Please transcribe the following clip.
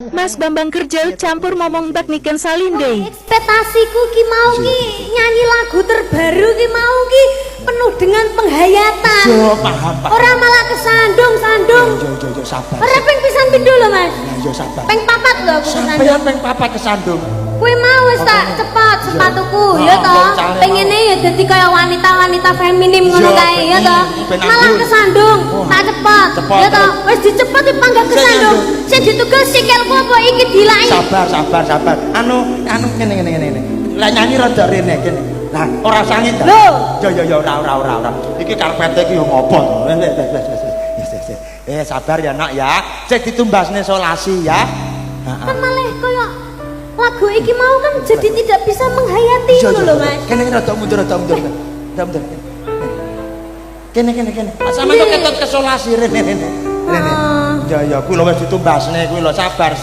Mas Bambang kerja campur momong teknikan salinde. Ekspektasiku ki mau ki nyanyi lagu terbaru ki mau ki penuh dengan penghayatan. Yo paham Pak. Ora malah kesandung-sandung. Yo sabar. Ora ping pisan pindho lho Mas. Yo sabar. Ping papat lho aku kesandung. Sampeyan ping papat kesandung. Kuwi mau wis tak cepot sepatuku ya to. Pengene ya dadi kaya wanita-wanita feminim ngono kae ya to. Malah kesandung, tak cepot ya to. Wis dicepot dipanggah kesandung. Sing ditugas sikilku apa iki dilai. Sabar. Anu ngene. Lah nyanyi rada rene kene. Lah ora sangit ta? Lho. Yo ora. Iki karpete iki yo ngopo to? Sabar ya nak ya. Sik ditumbasne solasi ya. Kan malah kaya lagu iki mau kan jadi tidak bisa menghayati ngono lho Mas. Kene rada mundur. Kene. Sampe kok ketot kesolasi rene. Ya kula wis ditumbasne kuwi lho sabar.